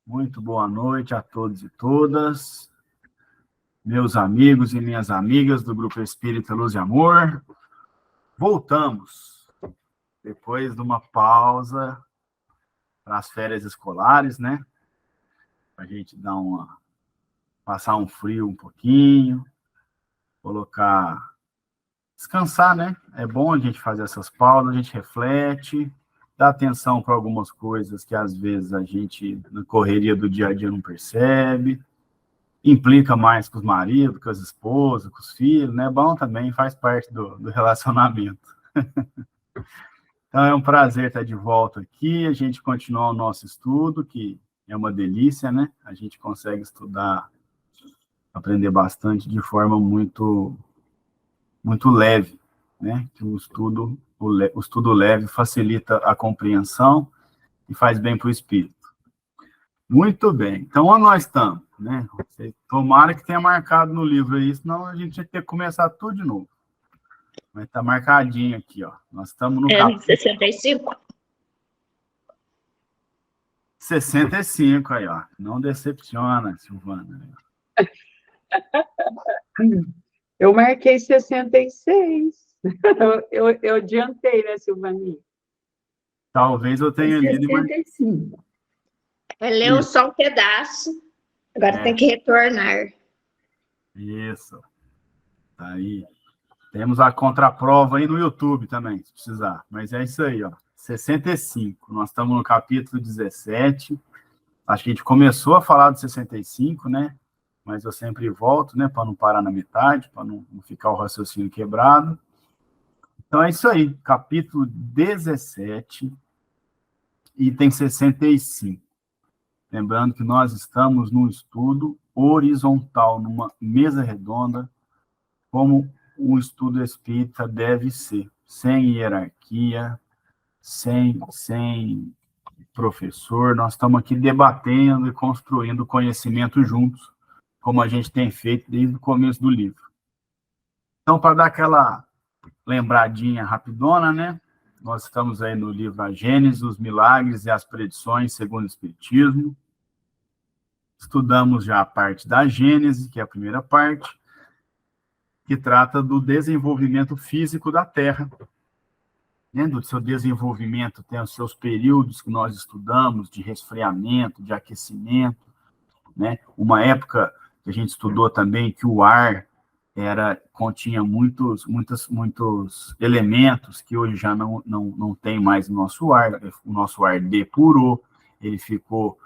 Muito boa noite a todos e todas, meus amigos e minhas amigas do Grupo Espírita Luz e Amor. Voltamos, depois de uma pausa para as férias escolares, né? Para a gente passar um frio um pouquinho, descansar, né? É bom a gente fazer essas pausas, a gente reflete, dá atenção para algumas coisas que às vezes a gente, na correria do dia a dia, não percebe. Implica mais com os maridos, com as esposas, com os filhos, né? Bom também, faz parte do relacionamento. Então, é um prazer estar de volta aqui, a gente continua o nosso estudo, que é uma delícia, né? A gente consegue estudar, aprender bastante de forma muito, muito leve, né? Que o estudo leve facilita a compreensão e faz bem para o espírito. Muito bem. Então, onde nós estamos, né? Tomara que tenha marcado no livro aí, senão a gente vai ter que começar tudo de novo. Mas está marcadinho aqui, ó. Nós estamos no capítulo 65. 65 aí, ó. Não decepciona, Silvana. Eu marquei 66. Eu adiantei, né, Silvaninha? Talvez eu tenha lido... 65. Leu só um pedaço, agora tem que retornar. Isso. Tá aí. Temos a contraprova aí no YouTube também, se precisar. Mas é isso aí, ó. 65. Nós estamos no capítulo 17. Acho que a gente começou a falar do 65, né? Mas eu sempre volto, né? Para não parar na metade, para não ficar o raciocínio quebrado. Então é isso aí. Capítulo 17, item 65. Lembrando que nós estamos num estudo horizontal, numa mesa redonda, como um estudo espírita deve ser, sem hierarquia, sem professor. Nós estamos aqui debatendo e construindo conhecimento juntos, como a gente tem feito desde o começo do livro. Então, para dar aquela lembradinha rapidona, né? Nós estamos aí no livro A Gênese, os Milagres e as Predições segundo o Espiritismo. Estudamos já a parte da Gênese, que é a primeira parte, que trata do desenvolvimento físico da Terra. Dentro do seu desenvolvimento, tem os seus períodos que nós estudamos, de resfriamento, de aquecimento, né? Uma época que a gente estudou também que o ar continha muitos elementos que hoje já não tem mais no nosso ar. O nosso ar depurou, ele ficou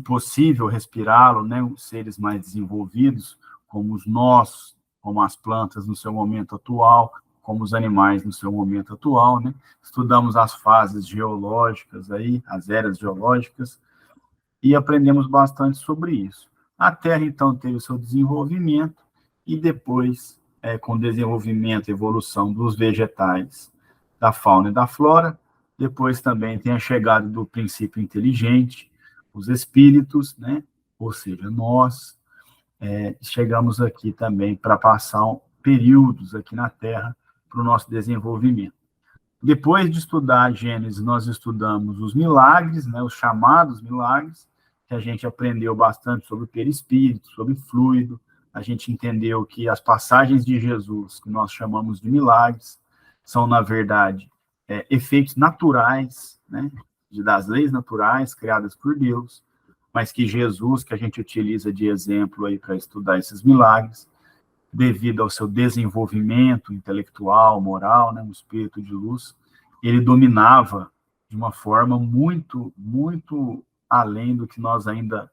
possível respirá-lo, né? Os seres mais desenvolvidos, como os nós, como as plantas no seu momento atual, como os animais no seu momento atual, né? Estudamos as fases geológicas aí, as eras geológicas, e aprendemos bastante sobre isso. A Terra, então, teve o seu desenvolvimento, e depois, com o desenvolvimento e evolução dos vegetais, da fauna e da flora, depois também tem a chegada do princípio inteligente, os espíritos, né? Ou seja, nós chegamos aqui também para passar períodos aqui na Terra para o nosso desenvolvimento. Depois de estudar a Gênese, nós estudamos os milagres, né? Os chamados milagres, que a gente aprendeu bastante sobre o perispírito, sobre fluido. A gente entendeu que as passagens de Jesus, que nós chamamos de milagres, são, na verdade, efeitos naturais, né? Das leis naturais criadas por Deus, mas que Jesus, que a gente utiliza de exemplo aí para estudar esses milagres, devido ao seu desenvolvimento intelectual, moral, né, um espírito de luz, ele dominava de uma forma muito, muito além do que nós ainda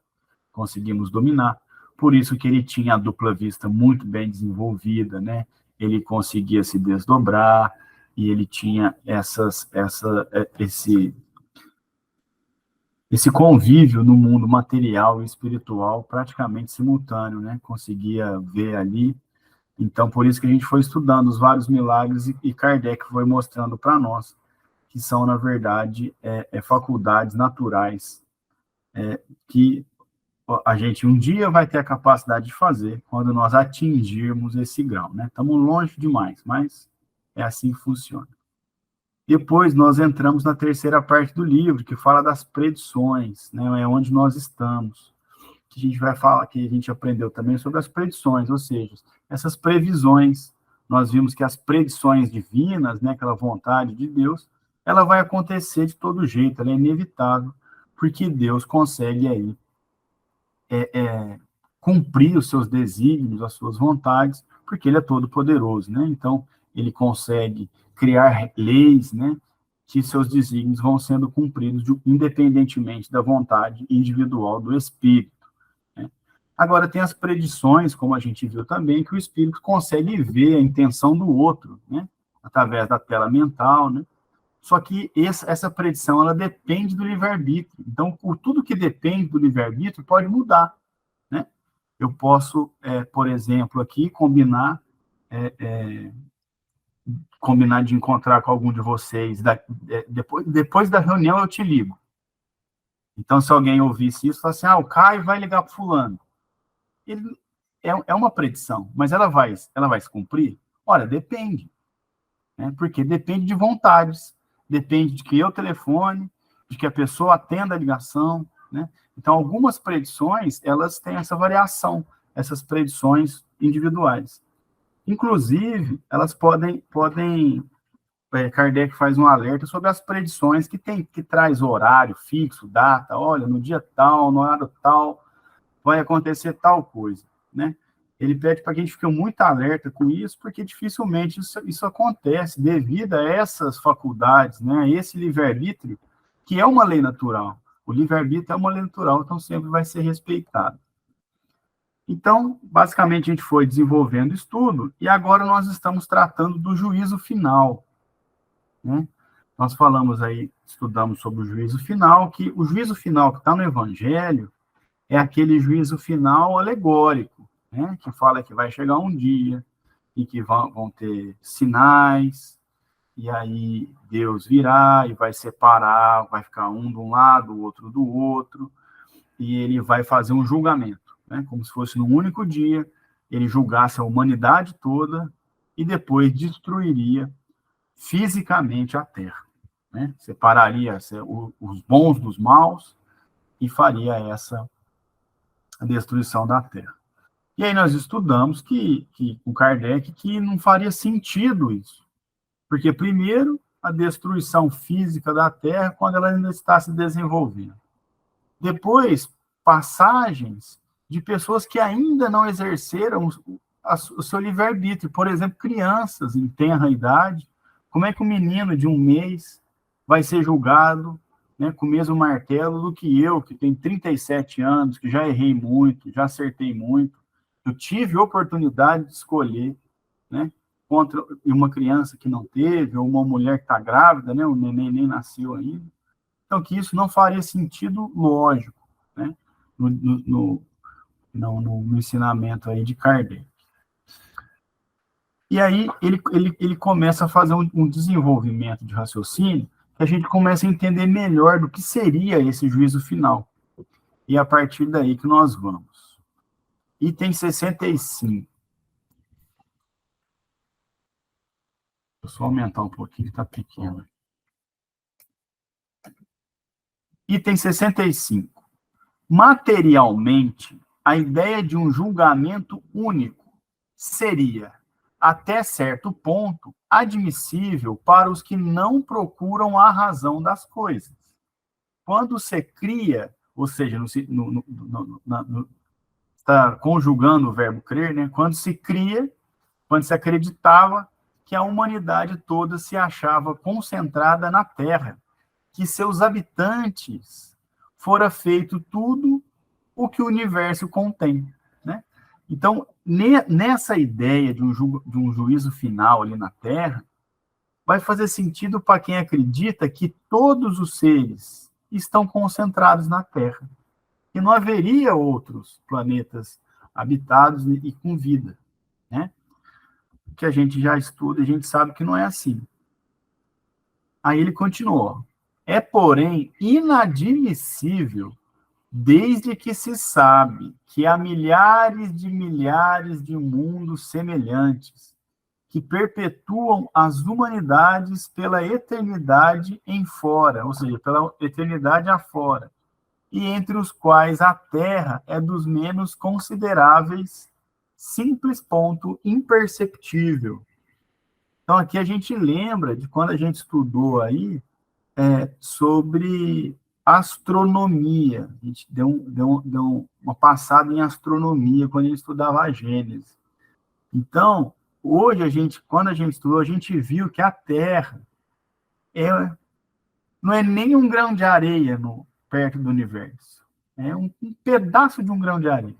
conseguimos dominar. Por isso que ele tinha a dupla vista muito bem desenvolvida, né? Ele conseguia se desdobrar e ele tinha esse convívio no mundo material e espiritual praticamente simultâneo, né? Conseguia ver ali. Então, por isso que a gente foi estudando os vários milagres e Kardec foi mostrando para nós que são, na verdade, faculdades naturais que a gente um dia vai ter a capacidade de fazer quando nós atingirmos esse grau, né? Estamos longe demais, mas é assim que funciona. Depois nós entramos na terceira parte do livro, que fala das predições, né? É onde nós estamos. Que a gente vai falar, que a gente aprendeu também sobre as predições, ou seja, essas previsões. Nós vimos que as predições divinas, né, aquela vontade de Deus, ela vai acontecer de todo jeito, ela é inevitável, porque Deus consegue aí cumprir os seus desígnios, as suas vontades, porque ele é todo poderoso, né? Então, ele consegue criar leis, né, que seus desígnios vão sendo cumpridos independentemente da vontade individual do espírito, né? Agora, tem as predições, como a gente viu também, que o espírito consegue ver a intenção do outro, né, através da tela mental, né? Só que essa predição, ela depende do livre-arbítrio. Então, por tudo que depende do livre-arbítrio pode mudar, né? Eu posso, por exemplo, aqui combinar de encontrar com algum de vocês, depois da reunião eu te ligo. Então, se alguém ouvisse isso, fala assim, o Caio vai ligar para fulano. Ele, é uma predição, mas ela vai se cumprir? Olha, depende, né? Porque depende de vontades, depende de que eu telefone, de que a pessoa atenda a ligação, né? Então, algumas predições, elas têm essa variação, essas predições individuais. Inclusive, elas podem Kardec faz um alerta sobre as predições que traz horário fixo, data, olha, no dia tal, no horário tal, vai acontecer tal coisa, né? Ele pede para que a gente fique muito alerta com isso, porque dificilmente isso acontece devido a essas faculdades, né? A esse livre-arbítrio, que é uma lei natural. O livre-arbítrio é uma lei natural, então sempre vai ser respeitado. Então, basicamente, a gente foi desenvolvendo o estudo, e agora nós estamos tratando do juízo final, né? Nós estudamos sobre o juízo final, que o juízo final que está no Evangelho é aquele juízo final alegórico, né? Que fala que vai chegar um dia e que vão ter sinais, e aí Deus virá e vai separar, vai ficar um de um lado, o outro do outro, e ele vai fazer um julgamento, né? Como se fosse num único dia, ele julgasse a humanidade toda e depois destruiria fisicamente a Terra, né? Separaria os bons dos maus e faria essa destruição da Terra. E aí nós estudamos com Kardec que não faria sentido isso, porque primeiro a destruição física da Terra quando ela ainda está se desenvolvendo. Depois, passagens de pessoas que ainda não exerceram o seu livre-arbítrio, por exemplo, crianças em tenra idade. Como é que um menino de 1 mês vai ser julgado, né, com o mesmo martelo do que eu, que tenho 37 anos, que já errei muito, já acertei muito? Eu tive oportunidade de escolher, né, contra uma criança que não teve, ou uma mulher que está grávida, né, o neném nem nasceu ainda. Então, que isso não faria sentido lógico, né, no ensinamento aí de Kardec. E aí ele começa a fazer um desenvolvimento de raciocínio que a gente começa a entender melhor do que seria esse juízo final. E é a partir daí que nós vamos. Item 65. Vou só aumentar um pouquinho, está pequeno. Item 65. Materialmente, a ideia de um julgamento único seria, até certo ponto, admissível para os que não procuram a razão das coisas. Quando se cria, ou seja, está conjugando o verbo crer, né? Quando se acreditava que a humanidade toda se achava concentrada na Terra, que seus habitantes fora feito tudo o que o universo contém, né? Então, nessa ideia de um juízo final ali na Terra, vai fazer sentido para quem acredita que todos os seres estão concentrados na Terra, que não haveria outros planetas habitados e com vida, né? Que a gente já estuda, a gente sabe que não é assim. Aí ele continuou. É, porém, inadmissível, desde que se sabe que há milhares de mundos semelhantes, que perpetuam as humanidades pela eternidade em fora, ou seja, pela eternidade afora, e entre os quais a Terra é dos menos consideráveis, simples ponto imperceptível. Então, aqui a gente lembra de quando a gente estudou aí sobre astronomia. A gente deu uma passada em astronomia quando a gente estudava a Gênesis. Então, hoje, quando a gente estudou, a gente viu que a Terra não é nem um grão de areia perto do universo. É um pedaço de um grão de areia.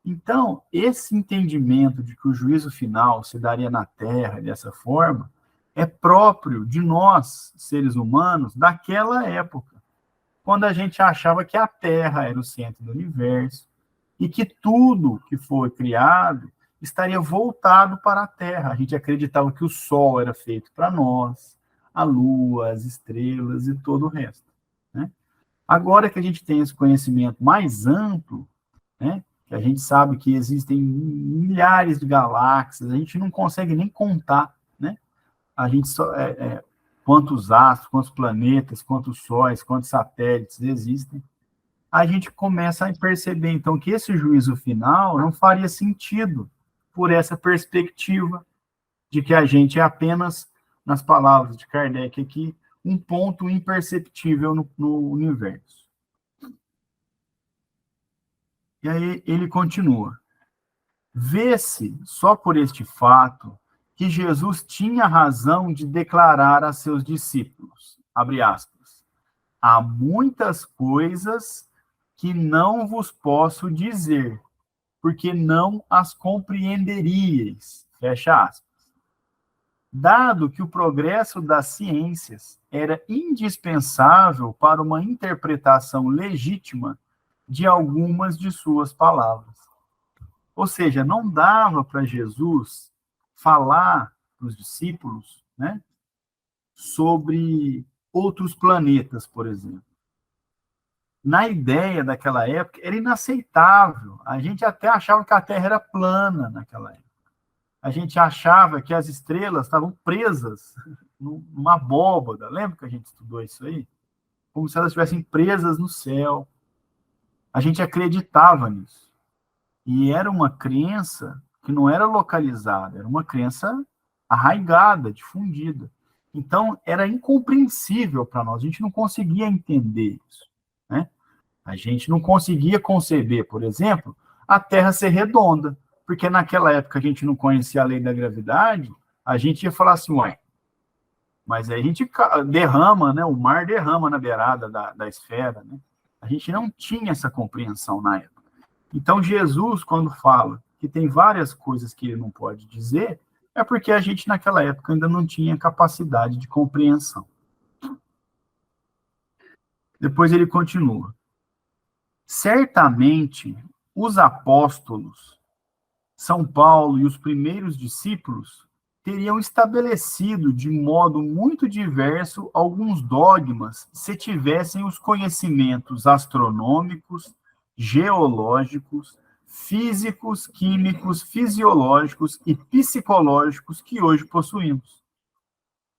Então, esse entendimento de que o juízo final se daria na Terra dessa forma é próprio de nós, seres humanos, daquela época, quando a gente achava que a Terra era o centro do universo e que tudo que foi criado estaria voltado para a Terra. A gente acreditava que o Sol era feito para nós, a Lua, as estrelas e todo o resto, né? Agora que a gente tem esse conhecimento mais amplo, né, que a gente sabe que existem milhares de galáxias, a gente não consegue nem contar, né? A gente só quantos astros, quantos planetas, quantos sóis, quantos satélites existem. A gente começa a perceber, então, que esse juízo final não faria sentido por essa perspectiva de que a gente é apenas, nas palavras de Kardec aqui, um ponto imperceptível no universo. E aí ele continua. Vê-se, só por este fato, que Jesus tinha razão de declarar a seus discípulos, abre aspas, há muitas coisas que não vos posso dizer, porque não as compreenderíeis, fecha aspas. Dado que o progresso das ciências era indispensável para uma interpretação legítima de algumas de suas palavras. Ou seja, não dava para Jesus falar para os discípulos, né, sobre outros planetas, por exemplo. Na ideia daquela época, era inaceitável. A gente até achava que a Terra era plana naquela época. A gente achava que as estrelas estavam presas numa abóbada. Lembra que a gente estudou isso aí? Como se elas estivessem presas no céu. A gente acreditava nisso. E era uma crença que não era localizada, era uma crença arraigada, difundida. Então, era incompreensível para nós, a gente não conseguia entender isso, né? A gente não conseguia conceber, por exemplo, a Terra ser redonda, porque naquela época a gente não conhecia a lei da gravidade, a gente ia falar assim, ué, mas aí a gente derrama, né? O mar derrama na beirada da esfera, né? A gente não tinha essa compreensão na época. Então, Jesus, quando fala que tem várias coisas que ele não pode dizer, é porque a gente, naquela época, ainda não tinha capacidade de compreensão. Depois ele continua. Certamente, os apóstolos, São Paulo e os primeiros discípulos teriam estabelecido de modo muito diverso alguns dogmas se tivessem os conhecimentos astronômicos, geológicos, físicos, químicos, fisiológicos e psicológicos que hoje possuímos.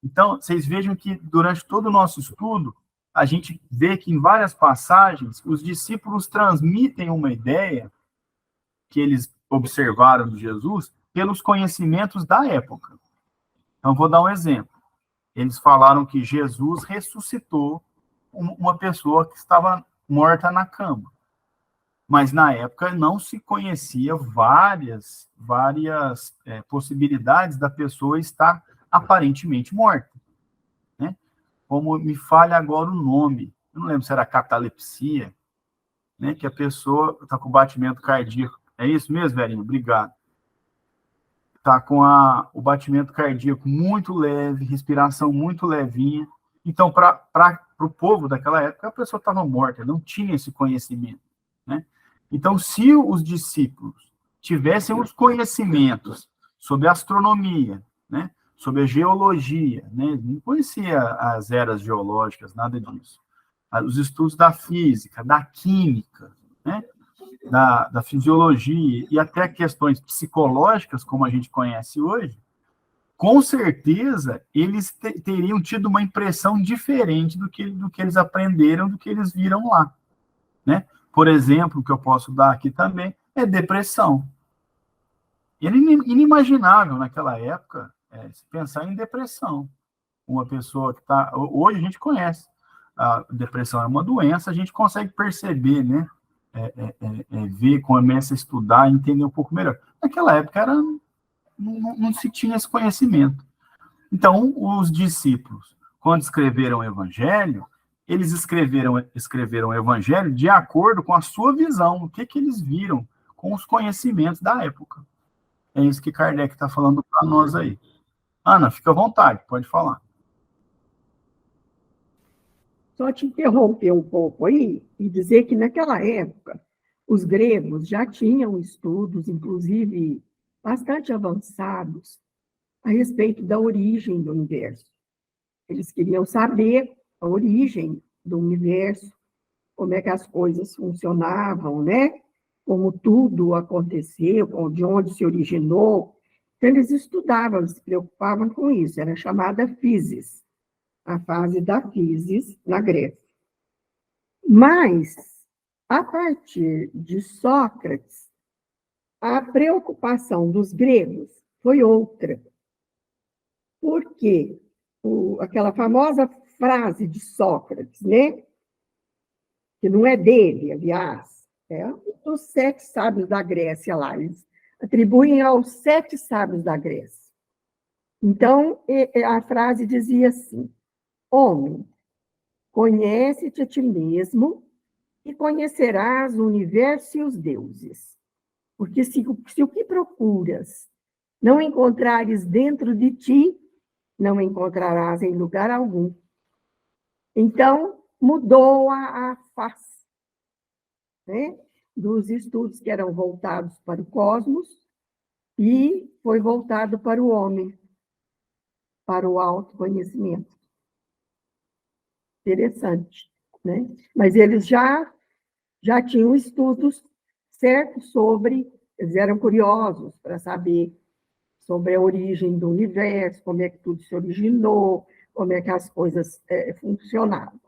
Então, vocês vejam que durante todo o nosso estudo, a gente vê que em várias passagens, os discípulos transmitem uma ideia que eles observaram de Jesus pelos conhecimentos da época. Então, vou dar um exemplo. Eles falaram que Jesus ressuscitou uma pessoa que estava morta na cama. Mas, na época, não se conhecia várias possibilidades da pessoa estar aparentemente morta, né? Como me falha agora o nome, eu não lembro se era catalepsia, né? Que a pessoa está com batimento cardíaco. É isso mesmo, velhinho? Obrigado. Está com o batimento cardíaco muito leve, respiração muito levinha. Então, para o povo daquela época, a pessoa estava morta, não tinha esse conhecimento, né? Então, se os discípulos tivessem os conhecimentos sobre astronomia, né, sobre a geologia, né, não conhecia as eras geológicas, nada disso, os estudos da física, da química, né, da fisiologia e até questões psicológicas, como a gente conhece hoje, com certeza, eles teriam tido uma impressão diferente do que eles aprenderam, do que eles viram lá, né? Por exemplo, o que eu posso dar aqui também é depressão. Era inimaginável naquela época se pensar em depressão. Uma pessoa que está... Hoje a gente conhece. A depressão é uma doença, a gente consegue perceber, né? Ver, começa a estudar, entender um pouco melhor. Naquela época não se tinha esse conhecimento. Então, os discípulos, quando escreveram o Evangelho, eles escreveram o Evangelho de acordo com a sua visão, o que eles viram com os conhecimentos da época. É isso que Kardec está falando para nós aí. Ana, fica à vontade, pode falar. Só te interromper um pouco aí e dizer que naquela época os gregos já tinham estudos, inclusive bastante avançados, a respeito da origem do universo. Eles queriam saber a origem do universo, como é que as coisas funcionavam, né? Como tudo aconteceu, de onde se originou. Então, eles estudavam, eles se preocupavam com isso, era chamada physis, a fase da physis na Grécia. Mas, a partir de Sócrates, a preocupação dos gregos foi outra. Porque aquela famosa frase de Sócrates, né? Que não é dele, aliás, é dos 7 sábios da Grécia lá. Eles atribuem aos 7 sábios da Grécia. Então, a frase dizia assim: homem, conhece-te a ti mesmo e conhecerás o universo e os deuses. Porque se o que procuras não encontrares dentro de ti, não encontrarás em lugar algum. Então, mudou a face, né, dos estudos que eram voltados para o cosmos e foi voltado para o homem, para o autoconhecimento. Interessante, né? Mas eles já tinham estudos certos sobre, eles eram curiosos para saber sobre a origem do universo, como é que tudo se originou, como é que as coisas funcionavam.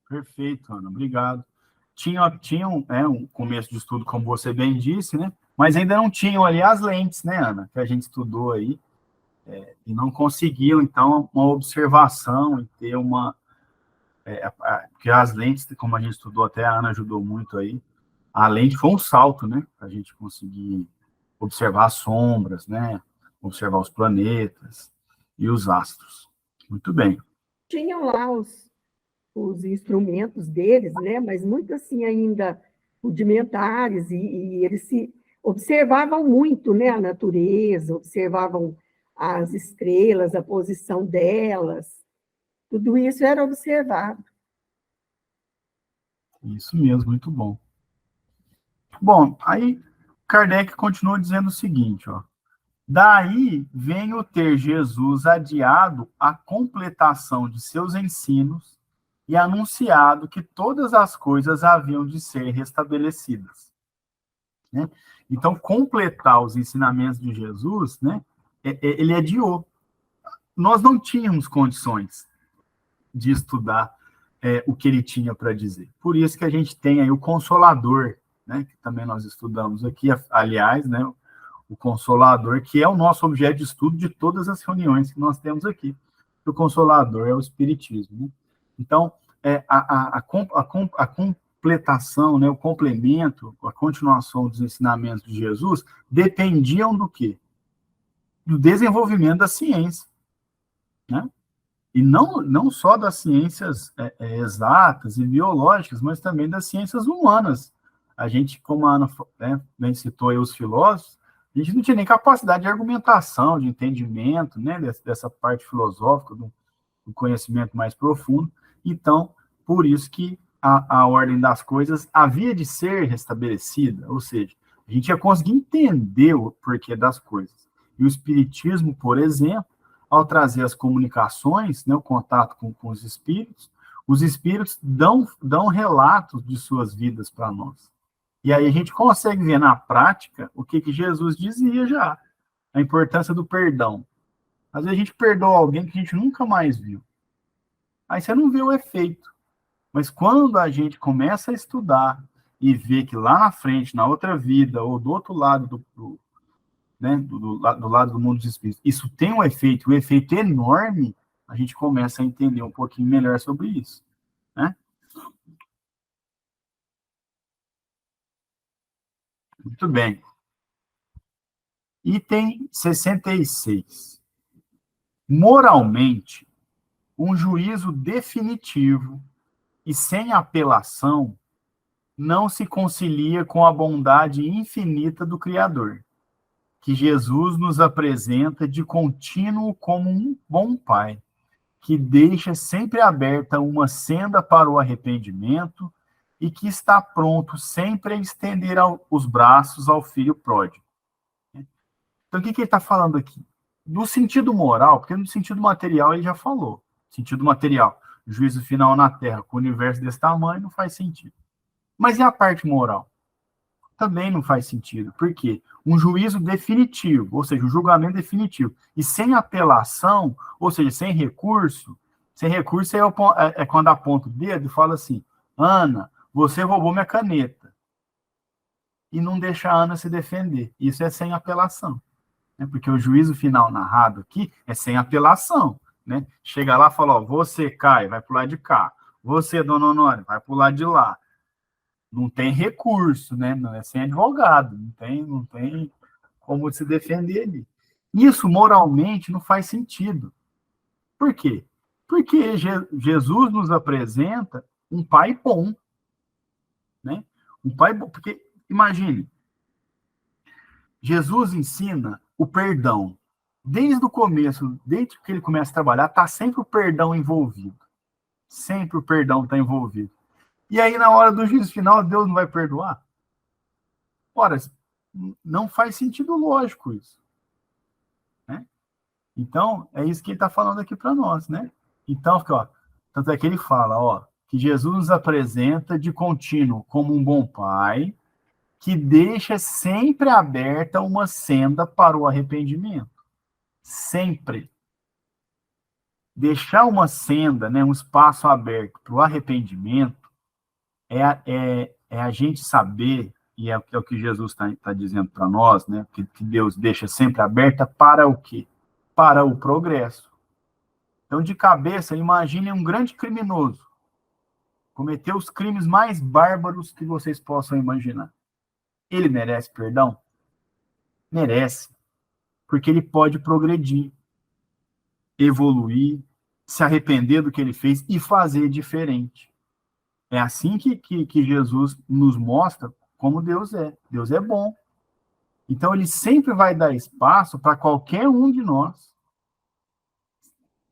Perfeito, Ana, obrigado. Tinham um começo de estudo, como você bem disse, né? Mas ainda não tinham ali as lentes, né, Ana, que a gente estudou aí, e não conseguiam, então, uma observação e ter uma... porque as lentes, como a gente estudou, até a Ana ajudou muito aí, a lente foi um salto, né? Para a gente conseguir observar as sombras, né? Observar os planetas e os astros. Muito bem. Tinham lá os instrumentos deles, né? Mas muito assim ainda rudimentares, e eles se observavam muito, né? A natureza, observavam as estrelas, a posição delas, tudo isso era observado. Isso mesmo, muito bom. Bom, aí Kardec continua dizendo o seguinte, ó. Daí vem o ter Jesus adiado a completação de seus ensinos e anunciado que todas as coisas haviam de ser restabelecidas. Né? Então, completar os ensinamentos de Jesus, né, ele adiou. Nós não tínhamos condições de estudar o que ele tinha para dizer. Por isso que a gente tem aí o Consolador, né, que também nós estudamos aqui, aliás, né, o Consolador, que é o nosso objeto de estudo de todas as reuniões que nós temos aqui. O Consolador é o Espiritismo. Né? Então, a completação, né, o complemento, a continuação dos ensinamentos de Jesus dependiam do quê? Do desenvolvimento da ciência. Né? E não só das ciências exatas e biológicas, mas também das ciências humanas. A gente, como a Ana bem citou aí os filósofos, a gente não tinha nem capacidade de argumentação, de entendimento, né, dessa parte filosófica, do conhecimento mais profundo. Então, por isso que a ordem das coisas havia de ser restabelecida, ou seja, a gente ia conseguir entender o porquê das coisas. E o Espiritismo, por exemplo, ao trazer as comunicações, né, o contato com os espíritos dão relatos de suas vidas para nós. E aí a gente consegue ver na prática o que Jesus dizia já. a importância do perdão. Às vezes a gente perdoa alguém que a gente nunca mais viu. Aí você não vê o efeito. Mas quando a gente começa a estudar e vê que lá na frente, na outra vida, ou do outro lado do lado do mundo dos espíritos, isso tem um efeito enorme, a gente começa a entender um pouquinho melhor sobre isso, né? Muito bem. Item 66. Moralmente, um juízo definitivo e sem apelação não se concilia com a bondade infinita do Criador, que Jesus nos apresenta de contínuo como um bom pai, que deixa sempre aberta uma senda para o arrependimento e que está pronto sempre a estender os braços ao filho pródigo. Então, o que ele está falando aqui? No sentido moral, porque no sentido material ele já falou. Sentido material, juízo final na Terra, com o universo desse tamanho, não faz sentido. Mas e a parte moral? Também não faz sentido. Por quê? Um juízo definitivo, ou seja, um julgamento definitivo, e sem apelação, ou seja, sem recurso é quando aponta o dedo e fala assim, Ana, você roubou minha caneta. E não deixa a Ana se defender. Isso é sem apelação. Né? Porque o juízo final narrado aqui é sem apelação. Né? Chega lá e fala, ó, você, Caio, vai pro lado de cá. Você, dona Honória, vai pro lado de lá. Não tem recurso, né? Não é sem advogado, não tem como se defender ali. Isso, moralmente, não faz sentido. Por quê? Porque Jesus nos apresenta um pai bom, né? Um pai bom, porque, imagine, Jesus ensina o perdão. Desde o começo, desde que ele começa a trabalhar, está sempre o perdão envolvido. Sempre o perdão está envolvido. E aí, na hora do juízo final, Deus não vai perdoar? Ora, não faz sentido lógico isso. Né? Então, é isso que ele está falando aqui para nós, né? Então, ó, tanto é que ele fala, ó, que Jesus nos apresenta de contínuo como um bom pai, que deixa sempre aberta uma senda para o arrependimento. Sempre. Deixar uma senda, né, um espaço aberto para o arrependimento é a gente saber, e é o que Jesus está dizendo para nós, né, que Deus deixa sempre aberta para o quê? Para o progresso. Então, de cabeça, imagine um grande criminoso cometeu os crimes mais bárbaros que vocês possam imaginar. Ele merece perdão? Merece, porque ele pode progredir, evoluir, se arrepender do que ele fez e fazer diferente. É assim que Jesus nos mostra como Deus é. Deus é bom. Então, ele sempre vai dar espaço para qualquer um de nós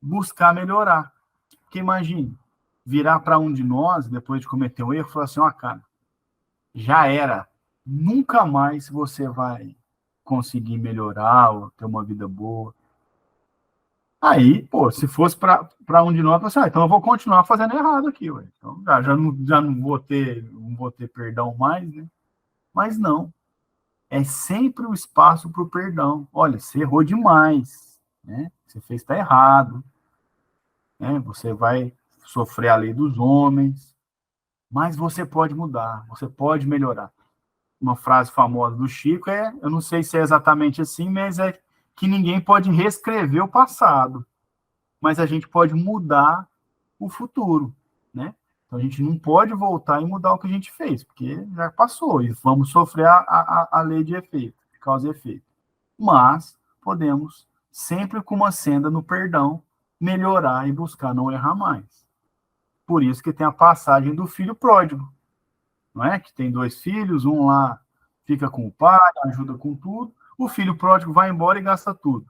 buscar melhorar. Porque imagine, virar para um de nós, depois de cometer um erro, e falar assim, ó, cara, já era. Nunca mais você vai conseguir melhorar ou ter uma vida boa. Aí, pô, se fosse para um de nós, assim, então eu vou continuar fazendo errado aqui, ué. Então já não vou ter perdão mais, né? Mas não. É sempre o espaço para o perdão. Olha, você errou demais, né? Você fez tá errado, né? Você vai sofrer a lei dos homens, mas você pode mudar, você pode melhorar. Uma frase famosa do Chico eu não sei se é exatamente assim, mas é que ninguém pode reescrever o passado, mas a gente pode mudar o futuro, né? Então a gente não pode voltar e mudar o que a gente fez, porque já passou, e vamos sofrer a lei de efeito, de causa e efeito. Mas podemos, sempre com uma senda no perdão, melhorar e buscar não errar mais. Por isso que tem a passagem do filho pródigo, não é? Que tem 2 filhos, um lá fica com o pai, ajuda com tudo, o filho pródigo vai embora e gasta tudo.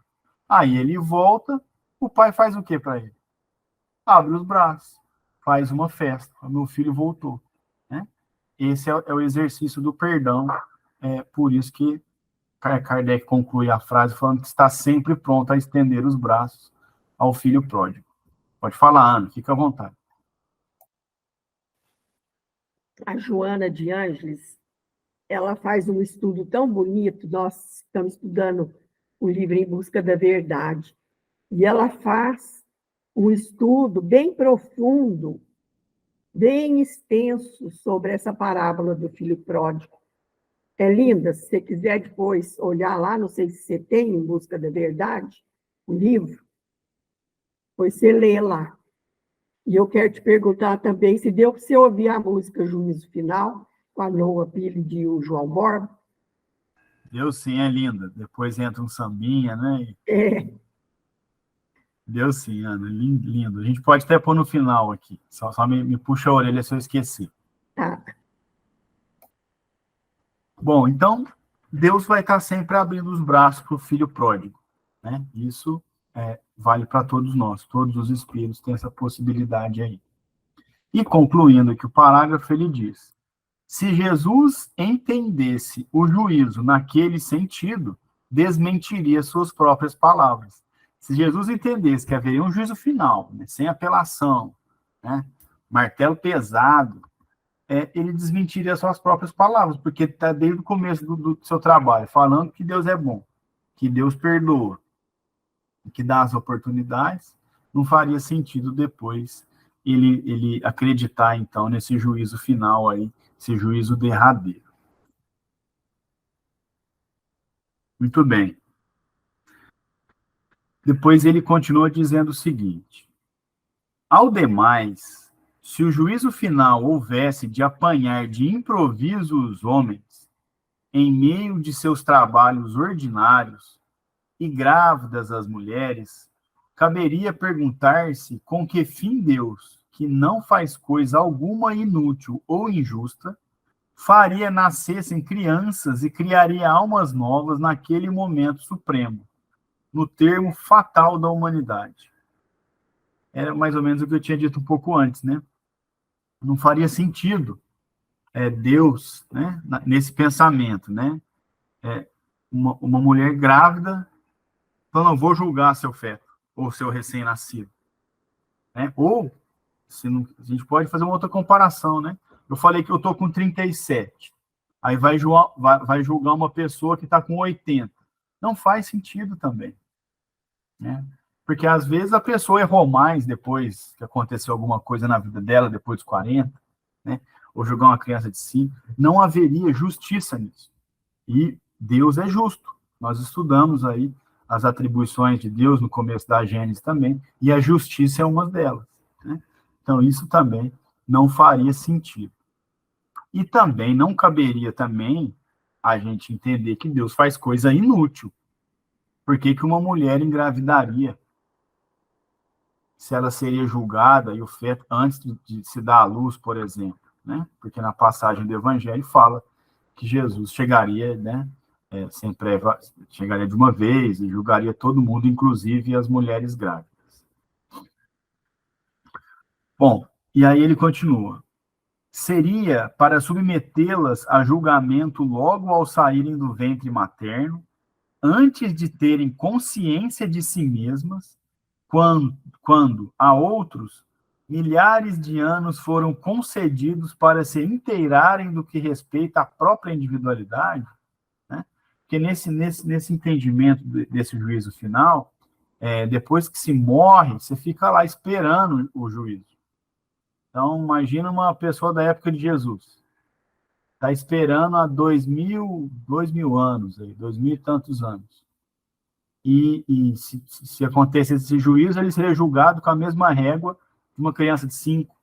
Aí ele volta, o pai faz o que para ele? Abre os braços, faz uma festa, o meu filho voltou. Né? Esse é o exercício do perdão, por isso que Kardec conclui a frase falando que está sempre pronto a estender os braços ao filho pródigo. Pode falar, Ana, fica à vontade. A Joana de Ângeles, ela faz um estudo tão bonito, nós estamos estudando o livro Em Busca da Verdade. E ela faz um estudo bem profundo, bem extenso sobre essa parábola do filho pródigo. É linda, se você quiser depois olhar lá, não sei se você tem Em Busca da Verdade, o livro, depois você lê lá. E eu quero te perguntar também se deu para você ouvir a música Juízo Final, com a Noa Pili e o João Borba. Deu sim, é linda. Depois entra um sambinha, né? É, Deu sim, Ana, lindo, lindo. A gente pode até pôr no final aqui. Só me puxa a orelha se eu esquecer. tá. Bom, então, Deus vai estar sempre abrindo os braços para o filho pródigo, né? Isso vale para todos nós. Todos os espíritos têm essa possibilidade aí. E concluindo que o parágrafo, ele diz: se Jesus entendesse o juízo naquele sentido, desmentiria suas próprias palavras. Se Jesus entendesse que haveria um juízo final, né, sem apelação, né, martelo pesado, ele desmentiria suas próprias palavras, porque está desde o começo do seu trabalho falando que Deus é bom, que Deus perdoa, que dá as oportunidades. Não faria sentido depois ele acreditar, então, nesse juízo final aí, esse juízo derradeiro. Muito bem. Depois ele continua dizendo o seguinte: ao demais, se o juízo final houvesse de apanhar de improviso os homens, em meio de seus trabalhos ordinários, e grávidas as mulheres, caberia perguntar-se com que fim Deus, que não faz coisa alguma inútil ou injusta, faria nascessem crianças e criaria almas novas naquele momento supremo, no termo fatal da humanidade. Era mais ou menos o que eu tinha dito um pouco antes, né? Não faria sentido Deus, né, nesse pensamento, né? Uma mulher grávida falando, não vou julgar seu feto ou seu recém-nascido, né? Ou a gente pode fazer uma outra comparação, né? Eu falei que eu estou com 37. Aí vai julgar uma pessoa que está com 80. Não faz sentido também, né? Porque às vezes a pessoa errou mais depois que aconteceu alguma coisa na vida dela, depois dos 40, né? Ou julgar uma criança de 5. Não haveria justiça nisso. E Deus é justo. Nós estudamos aí as atribuições de Deus no começo da Gênesis também, e a justiça é uma delas, né? Então, isso também não faria sentido. E também não caberia também a gente entender que Deus faz coisa inútil. Por que uma mulher engravidaria se ela seria julgada e o feto antes de se dar à luz, por exemplo, né? Porque na passagem do Evangelho fala que Jesus chegaria, né, chegaria de uma vez e julgaria todo mundo, inclusive as mulheres grávidas. Bom, e aí ele continua. Seria para submetê-las a julgamento logo ao saírem do ventre materno, antes de terem consciência de si mesmas, quando a outros milhares de anos foram concedidos para se inteirarem do que respeita à própria individualidade, né? Porque nesse entendimento desse juízo final, depois que se morre, você fica lá esperando o juízo. Então, imagina uma pessoa da época de Jesus. Está esperando há 2.000 anos, 2.000 e tantos anos. E se acontecesse esse juízo, ele seria julgado com a mesma régua de uma criança de 5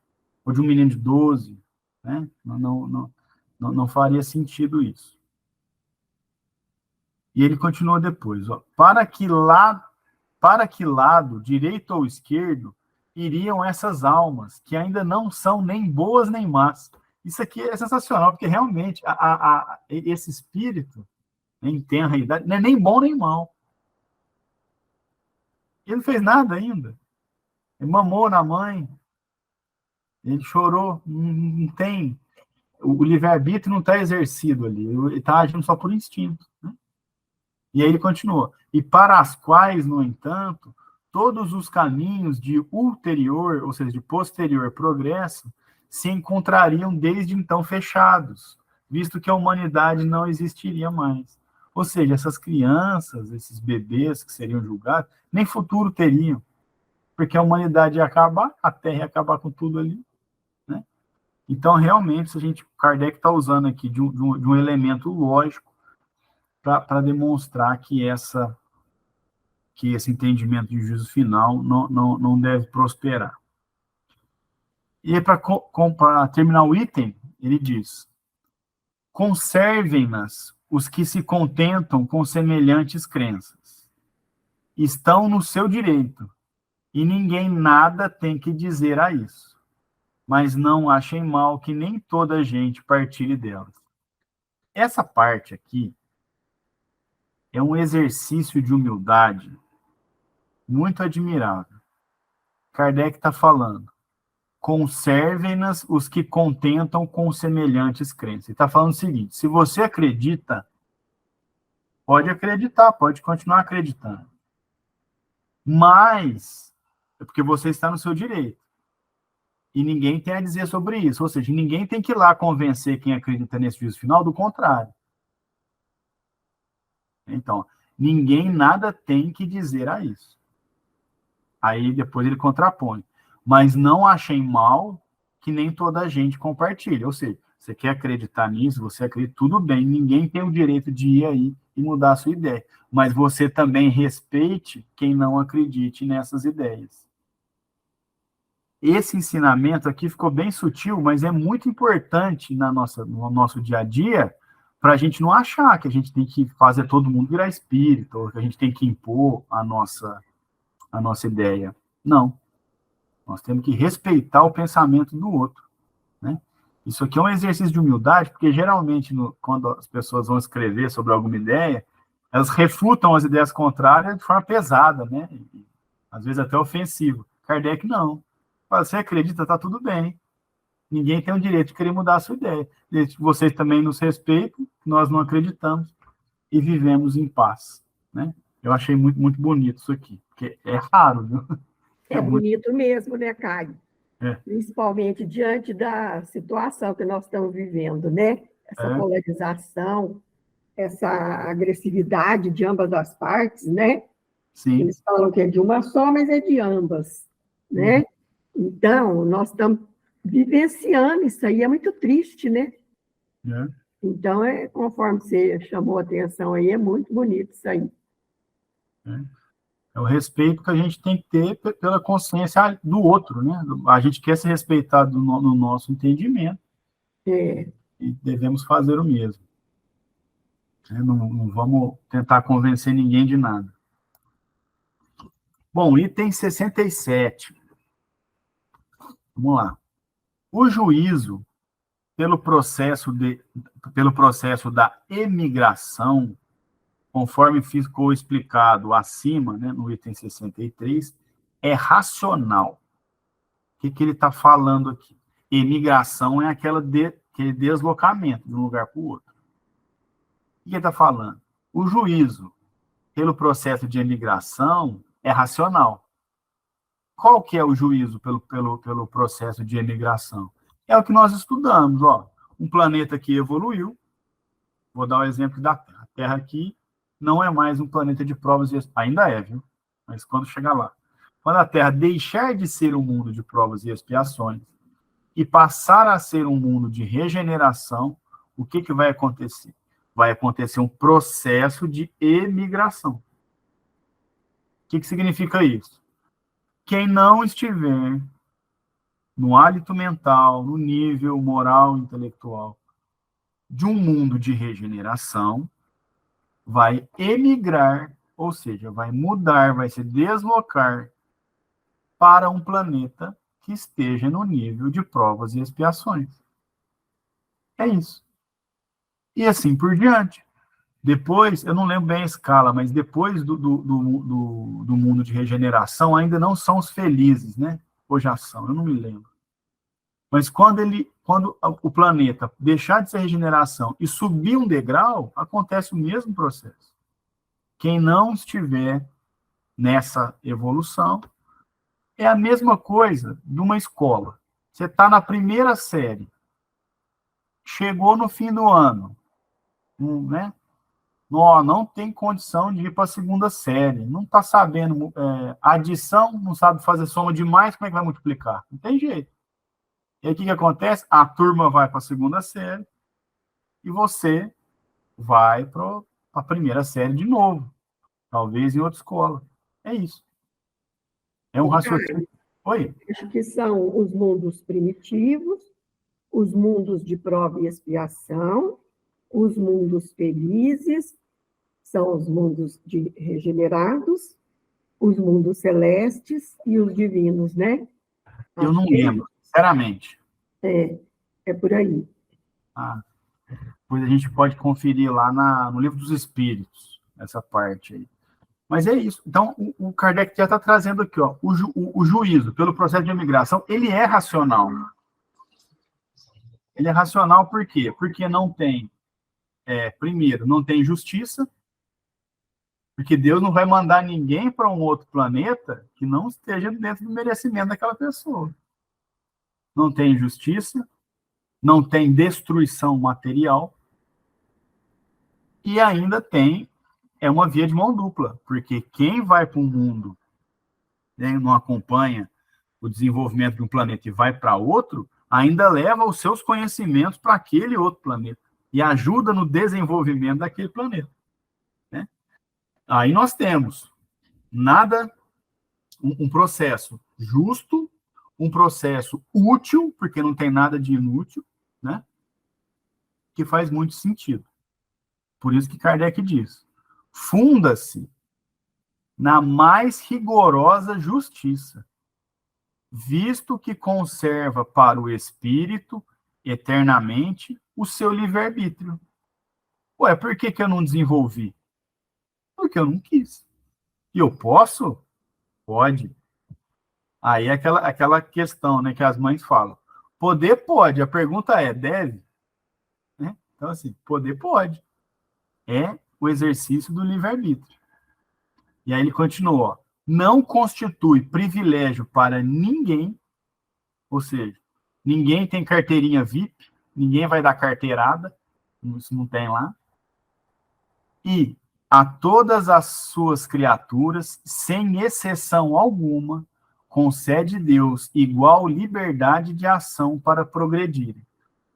ou de um menino de 12. Né? Não faria sentido isso. E ele continua depois. Ó, para que lado, direito ou esquerdo, iriam essas almas, que ainda não são nem boas nem más? Isso aqui é sensacional, porque realmente esse espírito, em tenra idade, não é nem bom nem mal. Ele não fez nada ainda. Ele mamou na mãe, ele chorou, não tem. O livre-arbítrio não está exercido ali, ele está agindo só por instinto. Né? E aí ele continua. E para as quais, no entanto, todos os caminhos de ulterior, ou seja, de posterior progresso, se encontrariam desde então fechados, visto que a humanidade não existiria mais. Ou seja, essas crianças, esses bebês que seriam julgados, nem futuro teriam, porque a humanidade ia acabar, a Terra ia acabar com tudo ali, né? Então, realmente, Kardec está usando aqui de um elemento lógico para demonstrar que esse entendimento de juízo final não deve prosperar. E para terminar o item, ele diz: conservem-nas os que se contentam com semelhantes crenças. Estão no seu direito, e ninguém nada tem que dizer a isso. Mas não achem mal que nem toda a gente partilhe delas. Essa parte aqui é um exercício de humildade muito admirável. Kardec está falando: conservem-nas os que contentam com semelhantes crenças. Ele está falando o seguinte: se você acredita, pode acreditar, pode continuar acreditando. Mas é porque você está no seu direito. E ninguém tem a dizer sobre isso. Ou seja, ninguém tem que ir lá convencer quem acredita nesse juízo final, do contrário. Então, ninguém nada tem que dizer a isso. Aí depois ele contrapõe: mas não achem mal que nem toda a gente compartilha. Ou seja, você quer acreditar nisso, você acredita, tudo bem, ninguém tem o direito de ir aí e mudar a sua ideia. Mas você também respeite quem não acredite nessas ideias. Esse ensinamento aqui ficou bem sutil, mas é muito importante no nosso dia a dia, para a gente não achar que a gente tem que fazer todo mundo virar espírita, ou que a gente tem que impor a nossa ideia. Não. Nós temos que respeitar o pensamento do outro, né? Isso aqui é um exercício de humildade, porque geralmente, quando as pessoas vão escrever sobre alguma ideia, elas refutam as ideias contrárias de forma pesada, né? Às vezes até ofensiva. Kardec não. Você acredita, está tudo bem. Ninguém tem o direito de querer mudar a sua ideia. Vocês também nos respeitam, nós não acreditamos e vivemos em paz, né? Eu achei muito, muito bonito isso aqui, porque é raro, viu? É bonito mesmo, né, Caio? É. Principalmente diante da situação que nós estamos vivendo, né? Essa polarização, essa agressividade de ambas as partes, né? Sim. Eles falam que é de uma só, mas é de ambas, né? Então, nós estamos vivenciando isso aí, é muito triste, né? É. Então, conforme você chamou a atenção aí, é muito bonito isso aí. É o respeito que a gente tem que ter pela consciência do outro, né? A gente quer ser respeitado no nosso entendimento. É. E devemos fazer o mesmo. Não vamos tentar convencer ninguém de nada. Bom, item 67. Vamos lá. O juízo pelo processo da emigração, conforme ficou explicado acima, né, no item 63, é racional. O que ele está falando aqui? Emigração é aquele deslocamento de um lugar para o outro. O que ele está falando? O juízo pelo processo de emigração é racional. Qual que é o juízo pelo processo de emigração? É o que nós estudamos, ó. Um planeta que evoluiu, vou dar o exemplo da Terra. A Terra aqui não é mais um planeta de provas e expiações. Ainda é, viu? Mas quando chegar lá. Quando a Terra deixar de ser um mundo de provas e expiações e passar a ser um mundo de regeneração, o que vai acontecer? Vai acontecer um processo de emigração. O que significa isso? Quem não estiver no hálito mental, no nível moral e intelectual de um mundo de regeneração, vai emigrar, ou seja, vai mudar, vai se deslocar para um planeta que esteja no nível de provas e expiações. É isso. E assim por diante. Depois, eu não lembro bem a escala, mas depois do mundo de regeneração, ainda não são os felizes, né? Ou já são, eu não me lembro. Mas quando o planeta deixar de ser regeneração e subir um degrau, acontece o mesmo processo. Quem não estiver nessa evolução é a mesma coisa de uma escola. Você está na primeira série, chegou no fim do ano, né? não tem condição de ir para a segunda série, não está sabendo adição, não sabe fazer soma de mais, como é que vai multiplicar? Não tem jeito. E aí o que acontece? A turma vai para a segunda série e você vai para a primeira série de novo, talvez em outra escola. É isso. É um raciocínio. Oi? Acho que são os mundos primitivos, os mundos de prova e expiação, os mundos felizes, são os mundos de regenerados, os mundos celestes e os divinos, né? Eu não lembro, sinceramente. É por aí. Depois a gente pode conferir lá no Livro dos Espíritos, essa parte aí. Mas é isso. Então, o Kardec já está trazendo aqui, ó, o juízo pelo processo de imigração, ele é racional. Ele é racional por quê? Porque não tem, primeiro, não tem justiça, porque Deus não vai mandar ninguém para um outro planeta que não esteja dentro do merecimento daquela pessoa. Não tem justiça, não tem destruição material, e ainda tem uma via de mão dupla, porque quem vai para um mundo, né, não acompanha o desenvolvimento de um planeta e vai para outro, ainda leva os seus conhecimentos para aquele outro planeta e ajuda no desenvolvimento daquele planeta. Né? Aí nós temos um processo justo, um processo útil, porque não tem nada de inútil, né? Que faz muito sentido. Por isso que Kardec diz, funda-se na mais rigorosa justiça, visto que conserva para o espírito eternamente o seu livre-arbítrio. Ué, por que eu não desenvolvi? Porque eu não quis. E eu posso? Pode. Aí é aquela questão, né, que as mães falam. Poder pode, a pergunta é, deve? Né? Então, assim, poder pode. É o exercício do livre-arbítrio. E aí ele continua, ó, não constitui privilégio para ninguém, ou seja, ninguém tem carteirinha VIP, ninguém vai dar carteirada, isso não tem lá, e a todas as suas criaturas, sem exceção alguma, concede Deus igual liberdade de ação para progredirem.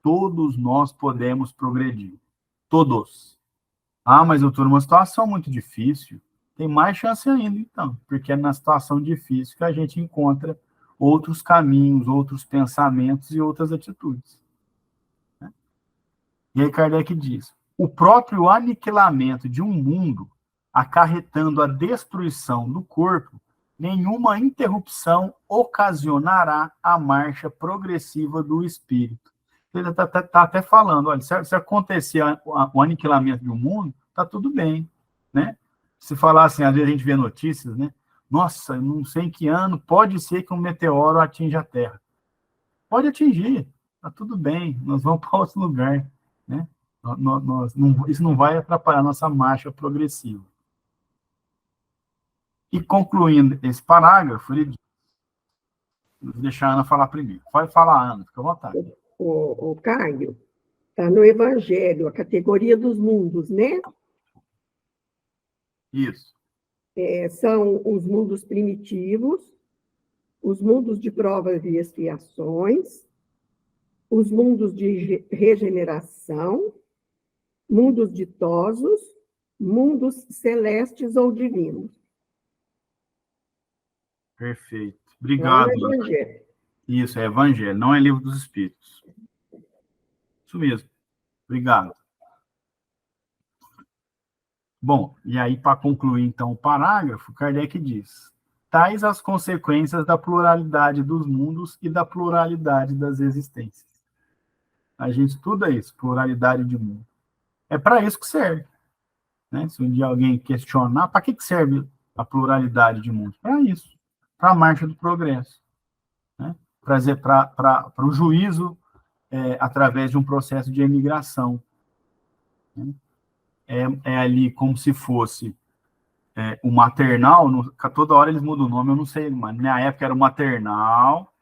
Todos nós podemos progredir. Todos. Ah, mas eu estou numa situação muito difícil. Tem mais chance ainda, então, porque é na situação difícil que a gente encontra outros caminhos, outros pensamentos e outras atitudes. E aí Kardec diz, o próprio aniquilamento de um mundo, acarretando a destruição do corpo, nenhuma interrupção ocasionará a marcha progressiva do espírito. Ele está até falando, olha, se acontecer o aniquilamento de um mundo, está tudo bem, né? Se falar assim, às vezes a gente vê notícias, né? Nossa, não sei em que ano, pode ser que um meteoro atinja a Terra. Pode atingir, está tudo bem, nós vamos para outro lugar, né? Isso não vai atrapalhar a nossa marcha progressiva. E concluindo esse parágrafo, ele diz, vou deixar a Ana falar primeiro. Pode falar, Ana, fica à vontade. O Caio, está no Evangelho, a categoria dos mundos, né? Isso. São os mundos primitivos, os mundos de provas e expiações, os mundos de regeneração, mundos ditosos, mundos celestes ou divinos. Perfeito. Obrigado. Não é Evangelho. Isso, é Evangelho, não é Livro dos Espíritos. Isso mesmo. Obrigado. Bom, e aí, para concluir, então, o parágrafo, Kardec diz, tais as consequências da pluralidade dos mundos e da pluralidade das existências. A gente estuda isso, pluralidade de mundo. É para isso que serve. Né? Se um dia alguém questionar, para que serve a pluralidade de mundos? Para isso, para a marcha do progresso. Né? Para o juízo através de um processo de emigração. Né? É ali como se fosse o maternal, toda hora eles mudam o nome, eu não sei, mas na minha época era o maternal,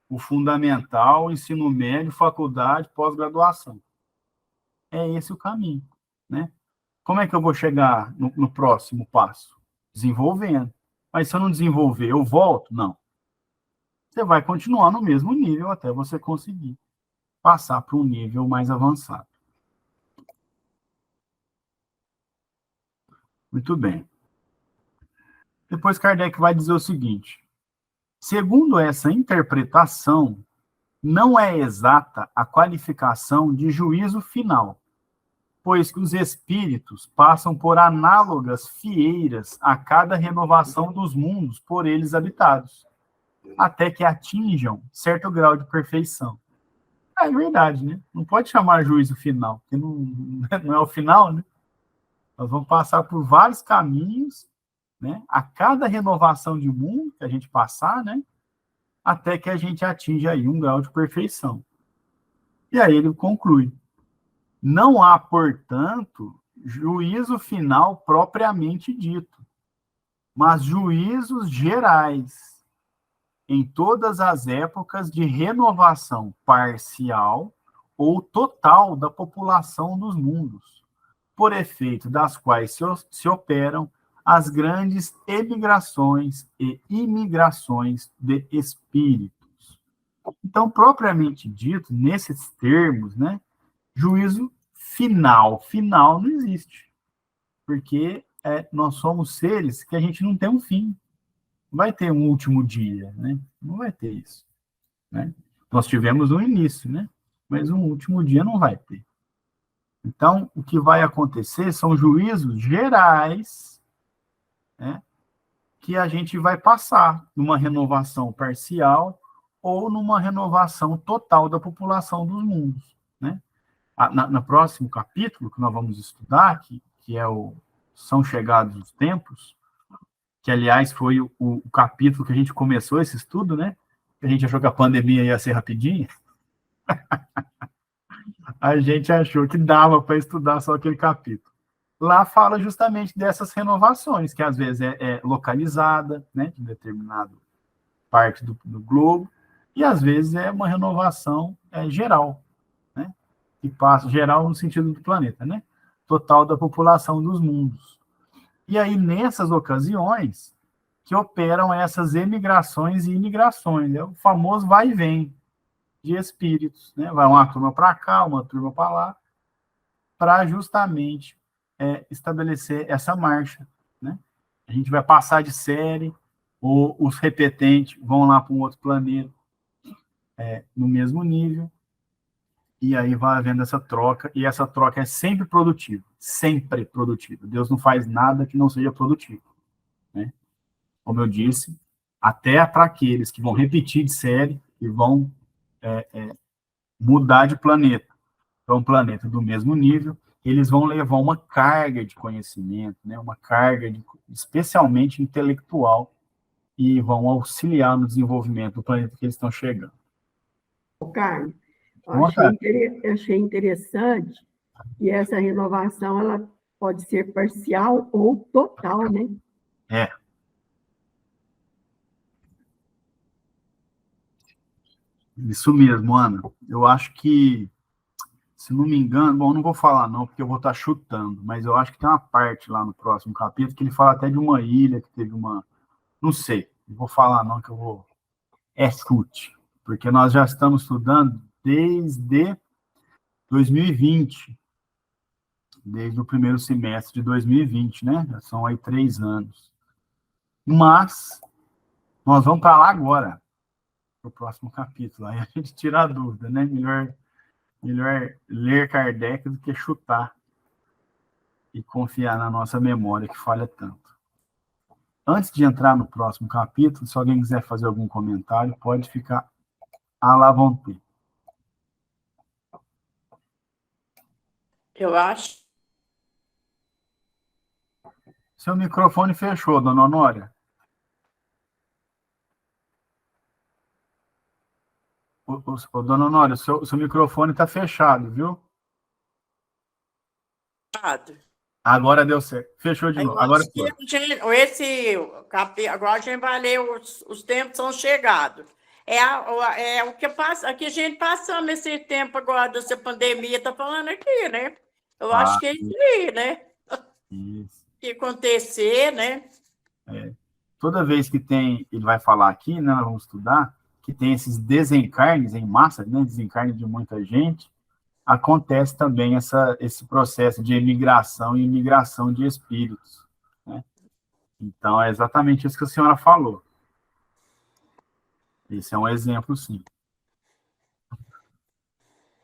o fundamental, o ensino médio, faculdade, pós-graduação. É esse o caminho, né? como é que eu vou chegar no próximo passo? Desenvolvendo. Mas se eu não desenvolver, eu volto? Não. Você vai continuar no mesmo nível até você conseguir passar para um nível mais avançado. Muito bem. Depois Kardec vai dizer o seguinte: segundo essa interpretação, não é exata a qualificação de juízo final, pois que os espíritos passam por análogas fieiras a cada renovação dos mundos por eles habitados, até que atinjam certo grau de perfeição. É verdade, né? Não pode chamar juízo final, porque não é o final, né? Nós vamos passar por vários caminhos, né? A cada renovação de mundo que a gente passar, né? Até que a gente atinja aí um grau de perfeição. E aí ele conclui: não há, portanto, juízo final propriamente dito, mas juízos gerais em todas as épocas de renovação parcial ou total da população dos mundos, por efeito das quais se operam as grandes emigrações e imigrações de espíritos. Então, propriamente dito, nesses termos, né, juízo final não existe, porque nós somos seres que a gente não tem um fim. Não vai ter um último dia, né? Não vai ter isso, né? Nós tivemos um início, né? Mas um último dia não vai ter. Então, o que vai acontecer são juízos gerais, né, que a gente vai passar numa renovação parcial ou numa renovação total da população dos mundos, né? No próximo capítulo que nós vamos estudar, que é o São Chegados os Tempos, que, aliás, foi o capítulo que a gente começou esse estudo, né? A gente achou que a pandemia ia ser rapidinha. A gente achou que dava para estudar só aquele capítulo. Lá fala justamente dessas renovações, que às vezes é localizada, né, de determinada parte do globo, e às vezes é uma renovação geral, né, que passa geral no sentido do planeta, né, total da população dos mundos. E aí, nessas ocasiões, que operam essas emigrações e imigrações, o famoso vai e vem de espíritos, né, vai uma turma para cá, uma turma para lá, para justamente estabelecer essa marcha, né? A gente vai passar de série, ou os repetentes vão lá para um outro planeta, no mesmo nível, e aí vai havendo essa troca, e essa troca é sempre produtiva. Deus não faz nada que não seja produtivo, né? Como eu disse, até para aqueles que vão repetir de série e vão mudar de planeta para um planeta do mesmo nível, eles vão levar uma carga de conhecimento, né, uma carga especialmente intelectual, e vão auxiliar no desenvolvimento do planeta que eles estão chegando. Carlos, achei interessante que essa renovação ela pode ser parcial ou total, né? Isso mesmo, Ana. Eu acho que, se não me engano, bom, não vou falar não, porque eu vou estar chutando, mas eu acho que tem uma parte lá no próximo capítulo que ele fala até de uma ilha que teve uma... Não sei, não vou falar não, que eu vou... chute, porque nós já estamos estudando desde 2020, desde o primeiro semestre de 2020, né? Já são aí 3 anos. Mas nós vamos para lá agora, para o próximo capítulo. Aí a gente tira a dúvida, né? Melhor ler Kardec do que chutar e confiar na nossa memória, que falha tanto. Antes de entrar no próximo capítulo, se alguém quiser fazer algum comentário, pode ficar à la vontade. Eu acho. Seu microfone fechou, dona Honória. Dona Honória, o seu microfone está fechado, viu? Agora deu certo. Fechou de novo. Agora foi. Agora a gente vai ler os tempos são chegados. O que passa, aqui a gente passamos esse tempo agora dessa pandemia, está falando aqui, né? Eu acho que é isso aí, né? Isso. que acontecer, né? Toda vez que tem, ele vai falar aqui, né, nós vamos estudar, que tem esses desencarnes em massa, né, desencarne de muita gente, acontece também esse processo de emigração e imigração de espíritos, né? Então, é exatamente isso que a senhora falou. Esse é um exemplo, sim.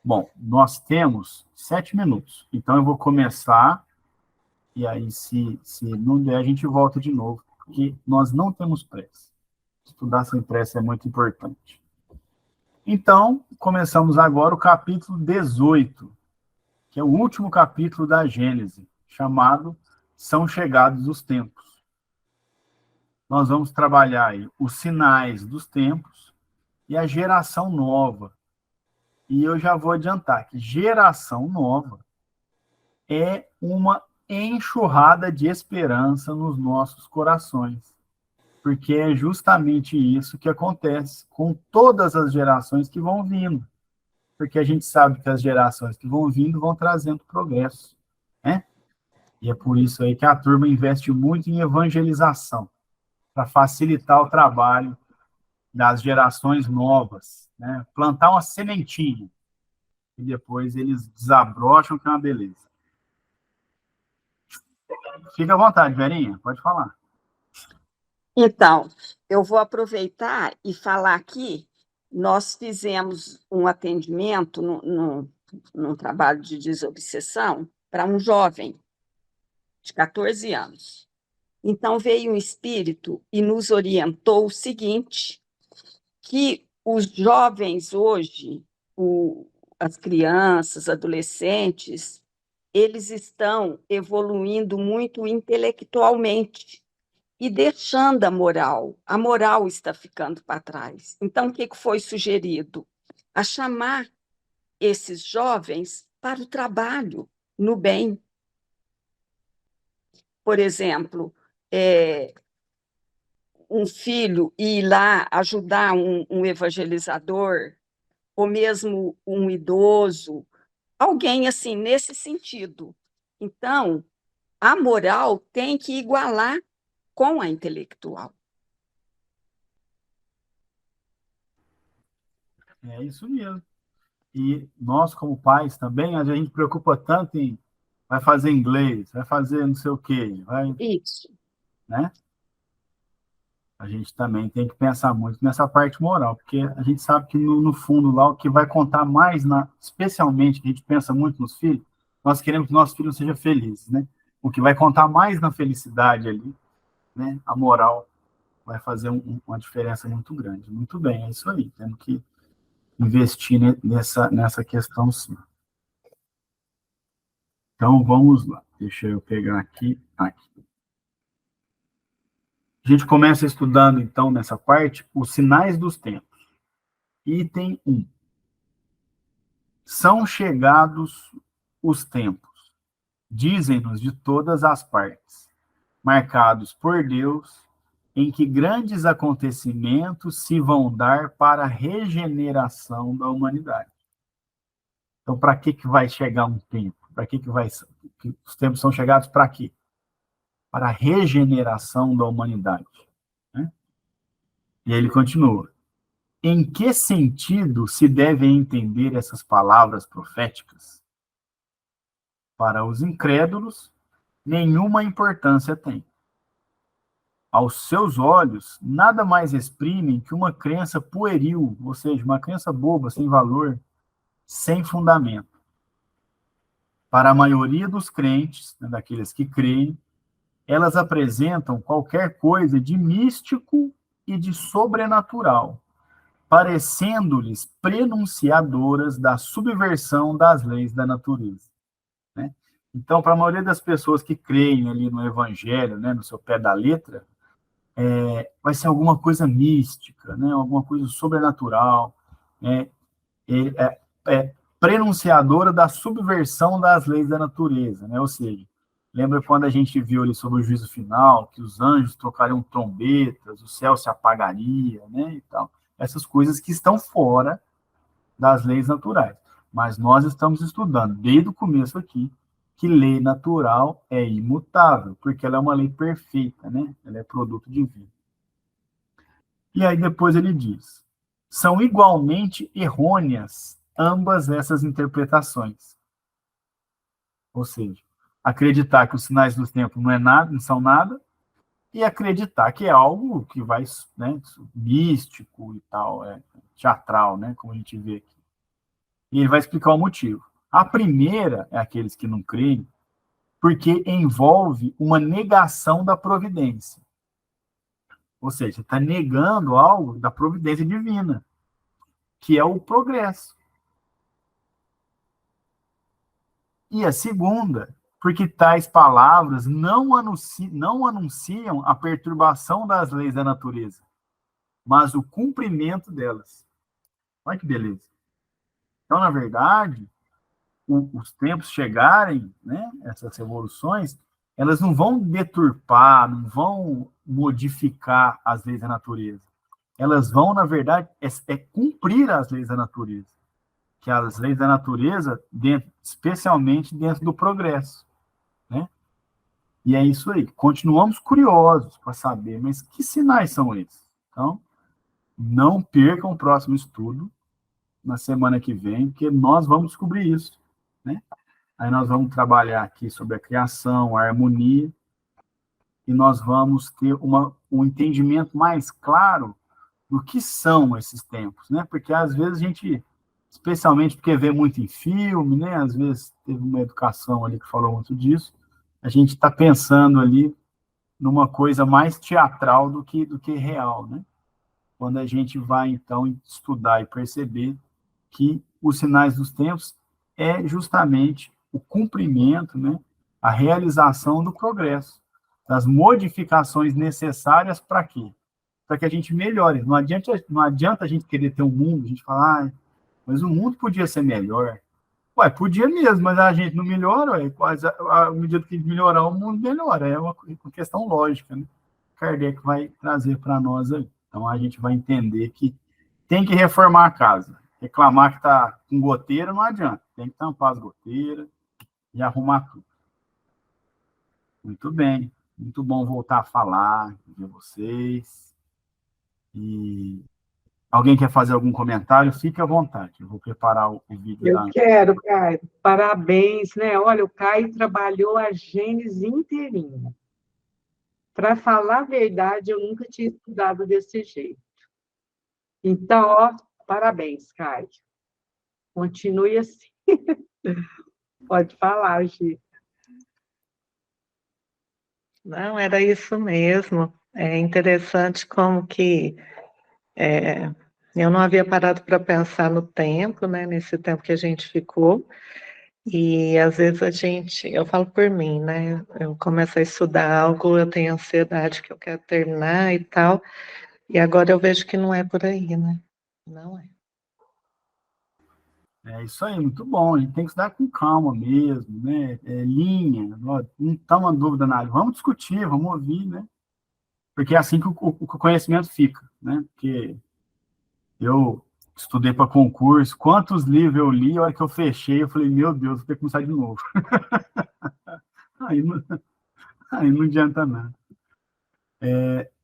Bom, nós temos 7 minutos, então eu vou começar, e aí, se não der, a gente volta de novo, porque nós não temos pressa. Estudar sem pressa é muito importante. Então, começamos agora o capítulo 18, que é o último capítulo da Gênese, chamado São Chegados os Tempos. Nós vamos trabalhar aí os sinais dos tempos e a geração nova. E eu já vou adiantar que geração nova é uma enxurrada de esperança nos nossos corações, porque é justamente isso que acontece com todas as gerações que vão vindo, porque a gente sabe que as gerações que vão vindo vão trazendo progresso, né? E é por isso aí que a turma investe muito em evangelização, para facilitar o trabalho das gerações novas, né? Plantar uma sementinha, e depois eles desabrocham, que é uma beleza. Fica à vontade, Verinha, pode falar. Então, eu vou aproveitar e falar aqui, nós fizemos um atendimento num trabalho de desobsessão para um jovem de 14 anos. Então, veio um espírito e nos orientou o seguinte, que os jovens hoje, as crianças, adolescentes, eles estão evoluindo muito intelectualmente e deixando a moral. A moral está ficando para trás. Então, o que foi sugerido? A chamar esses jovens para o trabalho, no bem. Por exemplo, um filho ir lá ajudar um evangelizador, ou mesmo um idoso, alguém assim, nesse sentido. Então, a moral tem que igualar com a intelectual. É isso mesmo. E nós, como pais, também, a gente preocupa tanto em vai fazer inglês, vai fazer não sei o quê, vai, Isso. né? A gente também tem que pensar muito nessa parte moral, porque a gente sabe que no fundo lá o que vai contar mais, especialmente que a gente pensa muito nos filhos, nós queremos que nossos filhos sejam felizes, né? O que vai contar mais na felicidade ali, né? A moral vai fazer uma diferença muito grande. Muito bem, é isso aí. Temos que investir nessa questão, sim. Então, vamos lá. Deixa eu pegar aqui. A gente começa estudando, então, nessa parte, os sinais dos tempos. Item 1. São chegados os tempos, dizem-nos de todas as partes, marcados por Deus, em que grandes acontecimentos se vão dar para a regeneração da humanidade. Então, para que vai chegar um tempo? Para que os tempos são chegados para quê? Para a regeneração da humanidade, né? E aí ele continua. Em que sentido se devem entender essas palavras proféticas? Para os incrédulos, nenhuma importância tem. Aos seus olhos, nada mais exprimem que uma crença pueril, ou seja, uma crença boba, sem valor, sem fundamento. Para a maioria dos crentes, né, daqueles que creem, elas apresentam qualquer coisa de místico e de sobrenatural, parecendo-lhes prenunciadoras da subversão das leis da natureza, né? Então, para a maioria das pessoas que creem ali no Evangelho, né, no seu pé da letra, vai ser alguma coisa mística, né, alguma coisa sobrenatural, né, prenunciadora da subversão das leis da natureza, né? Ou seja, lembra quando a gente viu ali sobre o juízo final, que os anjos tocariam trombetas, o céu se apagaria, né, e tal. Essas coisas que estão fora das leis naturais. Mas nós estamos estudando, desde o começo aqui, que lei natural é imutável, porque ela é uma lei perfeita, né? Ela é produto divino. E aí depois ele diz: são igualmente errôneas ambas essas interpretações. Ou seja, acreditar que os sinais dos tempos não é nada, não são nada, e acreditar que é algo que vai, né, místico e tal, teatral, né, como a gente vê aqui. E ele vai explicar o motivo. A primeira é aqueles que não creem, porque envolve uma negação da providência. Ou seja, está negando algo da providência divina, que é o progresso. E a segunda, porque tais palavras não anunciam a perturbação das leis da natureza, mas o cumprimento delas. Olha que beleza. Então, na verdade, os tempos chegarem, né, essas revoluções, elas não vão deturpar, não vão modificar as leis da natureza. Elas vão, na verdade, cumprir as leis da natureza. Que as leis da natureza, especialmente dentro do progresso. Né? E é isso aí. Continuamos curiosos para saber, mas que sinais são esses? Então, não percam o próximo estudo na semana que vem, porque nós vamos descobrir isso. Né? Aí nós vamos trabalhar aqui sobre a criação, a harmonia, e nós vamos ter um entendimento mais claro do que são esses tempos, né? Porque às vezes a gente, especialmente porque vê muito em filme, né? Às vezes teve uma educação ali que falou muito disso, a gente está pensando ali numa coisa mais teatral do que real, né? Quando a gente vai, então, estudar e perceber que os sinais dos tempos é justamente o cumprimento, né? A realização do progresso, das modificações necessárias para quê? Para que a gente melhore. Não adianta a gente querer ter um mundo, a gente falar, mas o mundo podia ser melhor. Ué, podia mesmo, mas a gente não melhora, à medida que melhorar, o mundo melhora. É uma questão lógica, né? Kardec vai trazer para nós aí. Então, a gente vai entender que tem que reformar a casa. Reclamar que está com goteira não adianta. Tem que tampar as goteiras e arrumar tudo. Muito bem. Muito bom voltar a falar, ver vocês. E alguém quer fazer algum comentário? Fique à vontade. Eu vou preparar o vídeo. Eu quero, Caio. Parabéns, né? Olha, o Caio trabalhou a Gênesis inteirinha. Para falar a verdade, eu nunca tinha estudado desse jeito. Então, ó, parabéns, Caio. Continue assim. Pode falar, Gi. Não, era isso mesmo. É interessante como que eu não havia parado para pensar no tempo, né, nesse tempo que a gente ficou, e às vezes eu falo por mim, né, eu começo a estudar algo, eu tenho ansiedade que eu quero terminar e tal, e agora eu vejo que não é por aí, né, não é. É isso aí, muito bom. A gente tem que estudar com calma mesmo, né? Linha, não está uma dúvida na área. Vamos discutir, vamos ouvir, né? Porque é assim que o conhecimento fica, né? Porque eu estudei para concurso, quantos livros eu li, a hora que eu fechei, eu falei, meu Deus, vou ter que começar de novo. aí não adianta nada.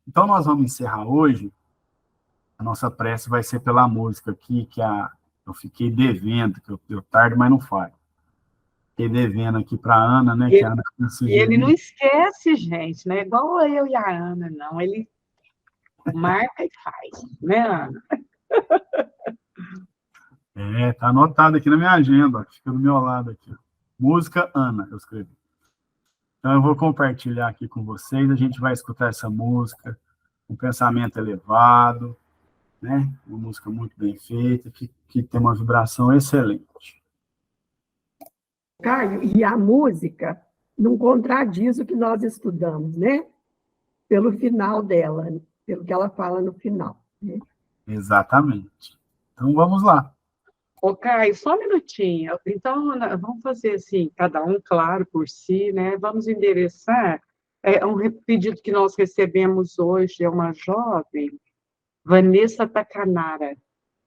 Então, nós vamos encerrar hoje. A nossa prece vai ser pela música aqui, eu fiquei devendo, que eu tarde, mas não faz. Fiquei devendo aqui para a Ana, né? Que a Ana ele não esquece, gente, não é igual eu e a Ana, não. Ele marca e faz, né, Ana? Tá anotado aqui na minha agenda, ó, que fica do meu lado aqui. Música Ana, eu escrevi. Então, eu vou compartilhar aqui com vocês, a gente vai escutar essa música, um pensamento elevado, né? Uma música muito bem feita, que tem uma vibração excelente. Caio, e a música não contradiz o que nós estudamos, né? Pelo final dela, pelo que ela fala no final. Né? Exatamente. Então, vamos lá. Ô, Caio, só um minutinho. Então, Ana, vamos fazer assim, cada um, claro, por si, né? Vamos endereçar. Um pedido que nós recebemos hoje é uma jovem, Vanessa Tacanara.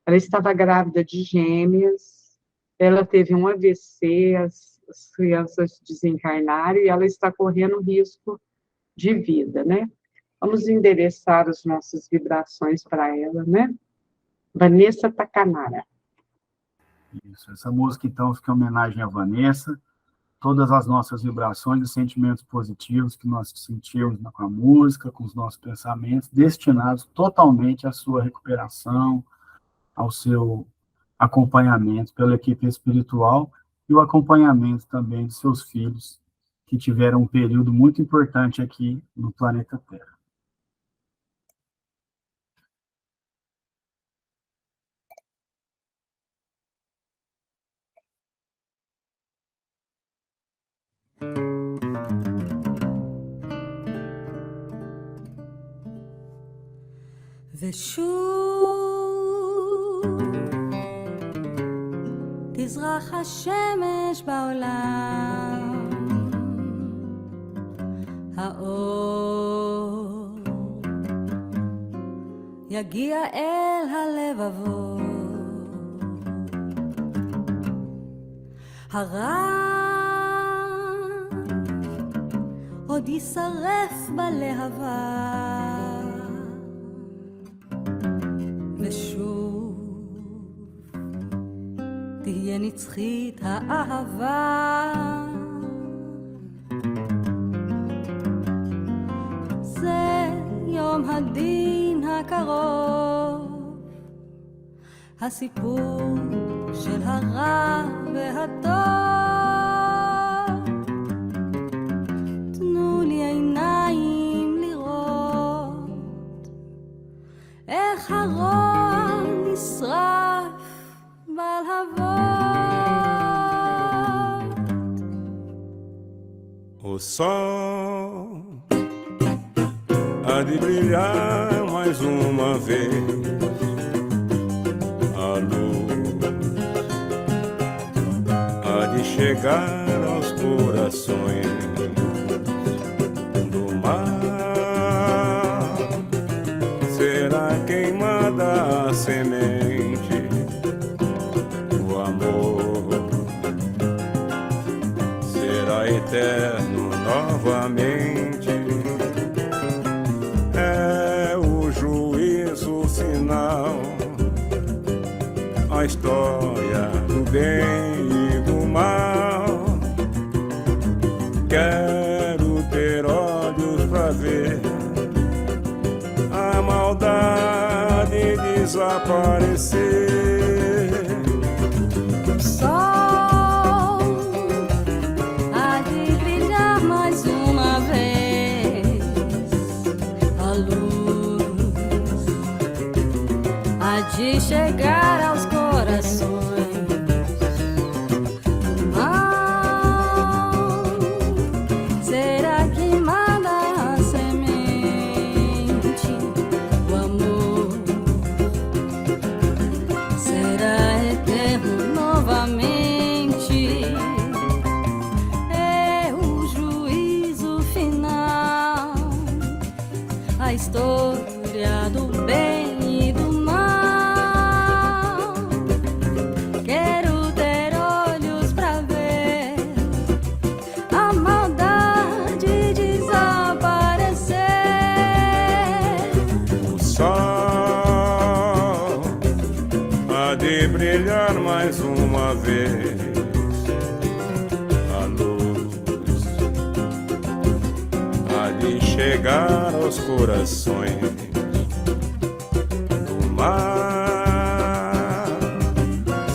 Ela estava grávida de gêmeas, ela teve um AVC, as crianças desencarnaram e ela está correndo risco de vida, né? Vamos endereçar as nossas vibrações para ela, né? Vanessa Takanara. Isso, essa música, então, fica em homenagem à Vanessa, todas as nossas vibrações e sentimentos positivos que nós sentimos com a música, com os nossos pensamentos, destinados totalmente à sua recuperação, ao seu acompanhamento pela equipe espiritual e o acompanhamento também de seus filhos, que tiveram um período muito importante aqui no planeta Terra. ושוב תזרח השמש בעולם, האור יגיע אל הלבבות, הרע עוד יישרף בלהבה, ושוב תהיה נצחית האהבה. זה יום הדין הקרוב, הסיפור של הרע והטוב. תנו לי עיניים לראות איך הרוע נשרף בלהבות. O sol há de brilhar mais uma vez, a luz há de chegar aos corações do mar. Será queimada a semente, o amor será eterno novamente. É o juízo final, a história do bem e do mal. Quero ter olhos pra ver a maldade desaparecer. O sol há de brilhar mais uma vez, a luz há de chegar aos corações do mal. Será queimada a semente, o amor será eterno novamente. É o juízo final, a história do bem e do mal. Quero ter olhos pra ver a maldade desaparecer. O sol há de brilhar mais uma vez, a luz há de chegar aos corações do mar.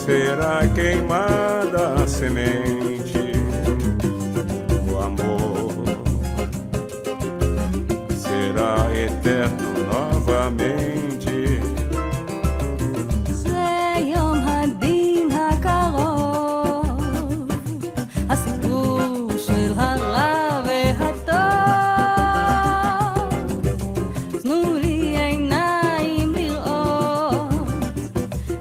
Será queimada a semente, o amor será eterno novamente. זה יום הדין הקרוב, הסיפור של הרע והטוב. תנו לי עיניים לראות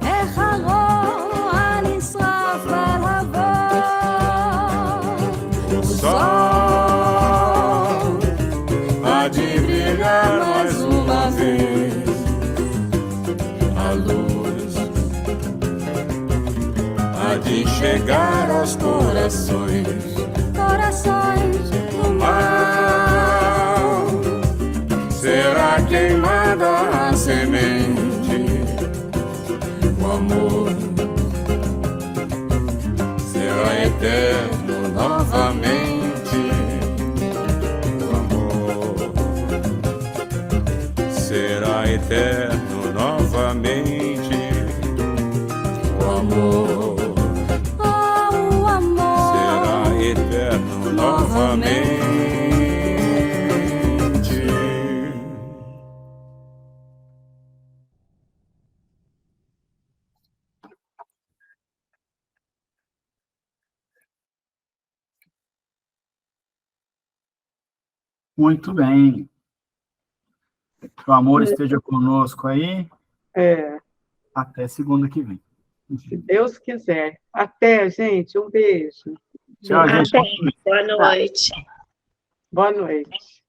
איך הרוע נשרף בלהבות. O sol há de brilhar mais uma vez, a luz há de chegar aos corações corações corações do mal. Será queimada a semente, o amor será eterno novamente, o amor será eterno novamente, o amor o amor será eterno novamente. Muito bem. Que o amor esteja conosco aí. Até segunda que vem. Se Deus quiser. Até, gente. Um beijo. Tchau, gente. Até. Boa noite. Boa noite.